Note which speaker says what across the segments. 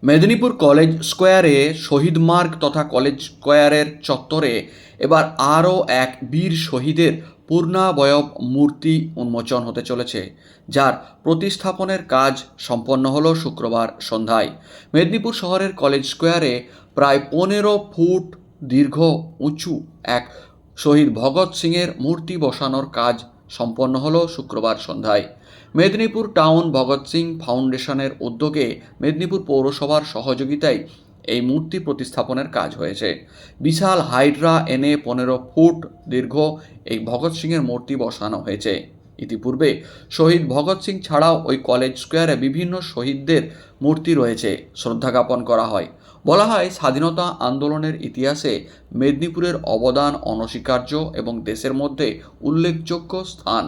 Speaker 1: Medinipur college স্কোয়ারে শহীদ মার্গ তথা কলেজ স্কোয়ারের চত্বরে এবার আরও এক বীর শহীদের পূর্ণাবয়ব মূর্তি উন্মোচন হতে চলেছে, যার প্রতিস্থাপনের কাজ সম্পন্ন হলো শুক্রবার সন্ধ্যায়। মেদিনীপুর শহরের কলেজ স্কোয়ারে প্রায় 15 ফুট দীর্ঘ উঁচু এক শহীদ ভগৎ সিংয়ের মূর্তি বসানোর কাজ সম্পন্ন হলো শুক্রবার সন্ধ্যায়। মেদিনীপুর টাউন ভগৎ সিং ফাউন্ডেশনের উদ্যোগে মেদিনীপুর পৌরসভার সহযোগিতায় এই মূর্তি প্রতিস্থাপনের কাজ হয়েছে। বিশাল হাইড্রা এনে 15 ফুট দীর্ঘ এই ভগৎ সিংয়ের মূর্তি বসানো হয়েছে। ইতিপূর্বে শহীদ ভগৎ সিং ছাড়াও ওই কলেজ স্কোয়ারে বিভিন্ন শহীদদের মূর্তি রয়েছে, শ্রদ্ধা জ্ঞাপন করা হয়। বলা হয়, স্বাধীনতা আন্দোলনের ইতিহাসে মেদিনীপুরের অবদান অনস্বীকার্য এবং দেশের মধ্যে উল্লেখযোগ্য স্থান।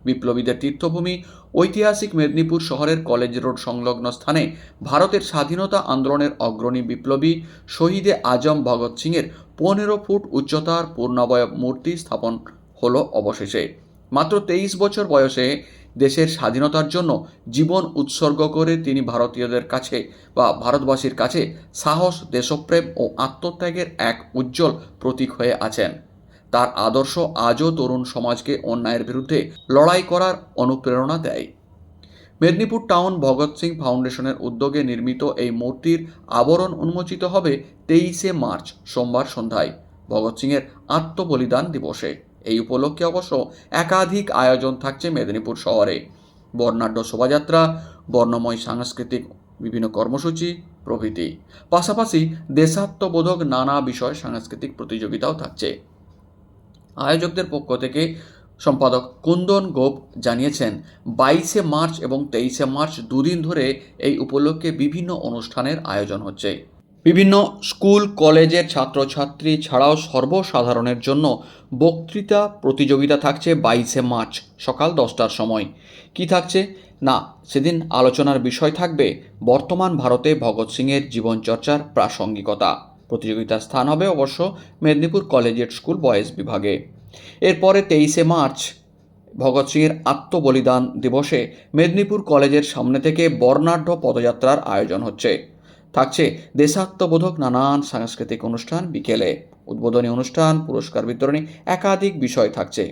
Speaker 1: বিপ্লবীদের তীর্থভূমি ঐতিহাসিক মেদিনীপুর শহরের কলেজ রোড সংলগ্ন স্থানে ভারতের স্বাধীনতা আন্দোলনের অগ্রণী বিপ্লবী শহীদে আজম ভগৎ সিংয়ের 15 ফুট উচ্চতার পূর্ণাবয়ব মূর্তি স্থাপন হলো অবশেষে। মাত্র 23 বছর বয়সে দেশের স্বাধীনতার জন্য জীবন উৎসর্গ করে তিনি ভারতীয়দের কাছে বা ভারতবাসীর কাছে সাহস, দেশপ্রেম ও আত্মত্যাগের এক উজ্জ্বল প্রতীক হয়ে আছেন। তার আদর্শ আজও তরুণ সমাজকে অন্যায়ের বিরুদ্ধে লড়াই করার অনুপ্রেরণা দেয়। মেদিনীপুর টাউন ভগৎ সিং ফাউন্ডেশনের উদ্যোগে নির্মিত এই মূর্তির আবরণ উন্মোচিত হবে 23শে মার্চ সোমবার সন্ধ্যায়, ভগৎ সিংয়ের আত্মবলিদান দিবসে। এই উপলক্ষে অবশ্য একাধিক আয়োজন থাকছে মেদিনীপুর শহরে। বর্ণাঢ্য শোভাযাত্রা, বর্ণময় সাংস্কৃতিক বিভিন্ন কর্মসূচি প্রভৃতি। পাশাপাশি দেশাত্মবোধক নানা বিষয় সাংস্কৃতিক প্রতিযোগিতাও থাকছে। আয়োজকদের পক্ষ থেকে সম্পাদক কুন্দন গোপ জানিয়েছেন, 22শে মার্চ এবং 23শে মার্চ দুদিন ধরে এই উপলক্ষে বিভিন্ন অনুষ্ঠানের আয়োজন হচ্ছে। বিভিন্ন স্কুল কলেজের ছাত্রছাত্রী ছাড়াও সর্বসাধারণের জন্য বক্তৃতা প্রতিযোগিতা থাকছে 22শে মার্চ সকাল 10টার সময়। কি থাকছে না, সেদিন আলোচনার বিষয় থাকবে বর্তমান ভারতে ভগৎ সিংয়ের জীবনচর্চার প্রাসঙ্গিকতা। প্রতিযোগিতার স্থান হবে অবশ্য মেদিনীপুর কলেজিয়েট স্কুল বয়েজ বিভাগে। এরপরে 23শে মার্চ ভগৎ সিংয়ের আত্মবলিদান দিবসে মেদিনীপুর কলেজের সামনে থেকে বর্ণাঢ্য পদযাত্রার আয়োজন হচ্ছে। থাকছে দেশাত্মবোধক নানান সাংস্কৃতিক অনুষ্ঠান বিকেলে, উদ্বোধনী অনুষ্ঠান, পুরস্কার বিতরণী, একাধিক বিষয় থাকছে।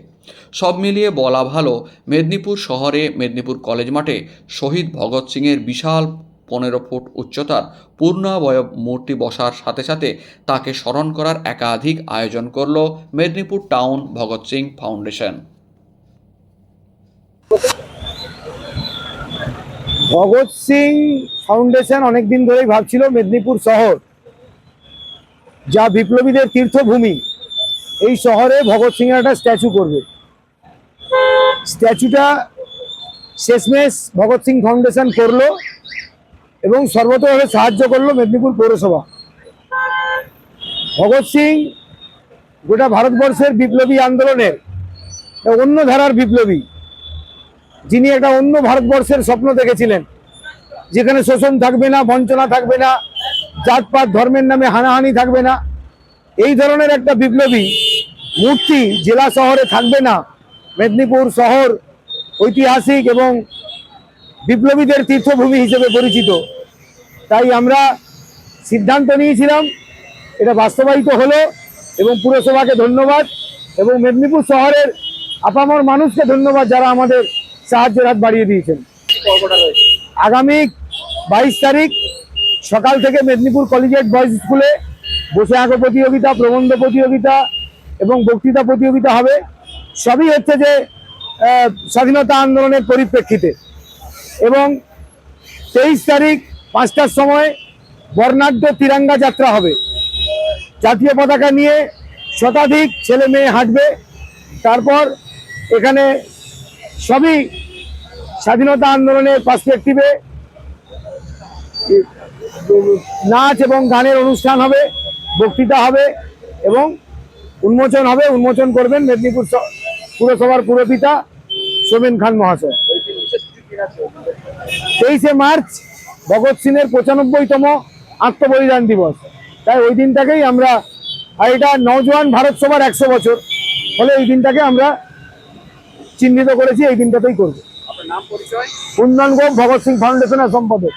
Speaker 1: সব মিলিয়ে বলা ভালো, মেদিনীপুর শহরে মেদিনীপুর কলেজ মাঠে শহীদ ভগৎ সিংয়ের বিশাল 15 ফুট উচ্চতার পূর্ণাবয়ব মূর্তি বসার সাথে সাথে তাকে স্মরণ করার একাধিক আয়োজন করল Medinipur town Bhagat Singh foundation.
Speaker 2: Bhagat Singh foundation অনেকদিন ধরেই ভাবছিল মেদিনীপুর শহর, যা বিপ্লবীদের তীর্থভূমি, এই শহরে ভগৎ সিংয়ের একটা স্ট্যাচু করবে। স্ট্যাচুটা শেষমেশ ভগৎ সিং ফাউন্ডেশন করলো এবং সর্বতভাবে সাহায্য করলো মেদিনীপুর পৌরসভা। ভগৎ সিং গোটা ভারতবর্ষের বিপ্লবী আন্দোলনের অন্য ধারার বিপ্লবী, যিনি একটা অন্য ভারতবর্ষের স্বপ্ন দেখেছিলেন, যেখানে শোষণ থাকবে না, বঞ্চনা থাকবে না, জাতপাত ধর্মের নামে হানাহানি থাকবে না। এই ধরনের একটা বিপ্লবী মূর্তি জেলা শহরে থাকবে না। মেদিনীপুর শহর ঐতিহাসিক এবং বিপ্লবীদের তীর্থভূমি হিসেবে পরিচিত। তাই আমরা সিদ্ধান্ত নিয়েছিলাম, এটা বাস্তবায়িত হলো এবং পুরসভাকে ধন্যবাদ এবং মেদিনীপুর শহরের আপামর মানুষকে ধন্যবাদ, যারা আমাদের সাহায্যের হাত বাড়িয়ে দিয়েছেন। আগামী 22 তারিখ সকাল থেকে মেদিনীপুর কলেজিয়েট বয়েজ স্কুলে বসে আঁকো প্রতিযোগিতা, প্রবন্ধ প্রতিযোগিতা এবং বক্তৃতা প্রতিযোগিতা হবে। সবই হচ্ছে যে স্বাধীনতা আন্দোলনের পরিপ্রেক্ষিতে। এবং 23 তারিখ 5টার সময় বর্ণাঢ্য তিরঙ্গা যাত্রা হবে। জাতীয় পতাকা নিয়ে শতাধিক ছেলে মেয়ে হাঁটবে। তারপর এখানে সবই স্বাধীনতা আন্দোলনের পার্সপেক্টিভে নাচ এবং গানের অনুষ্ঠান হবে, বক্তৃতা হবে এবং উন্মোচন হবে। উন্মোচন করবেন মেদিনীপুর পুরসভার পুরপিতা সোমেন খান মহাশয়। 23শে মার্চ ভগৎ সিংয়ের 95তম আত্মবলিদান দিবস। তাই ওই দিনটাকেই আমরা, আর এটা নওজোয়ান ভারত সভার 100 বছর, ফলে এই দিনটাকে আমরা চিহ্নিত করেছি, এই দিনটাতেই করবো। কুন্দন গোপ, ভগৎ সিং ফাউন্ডেশনের সম্পাদক।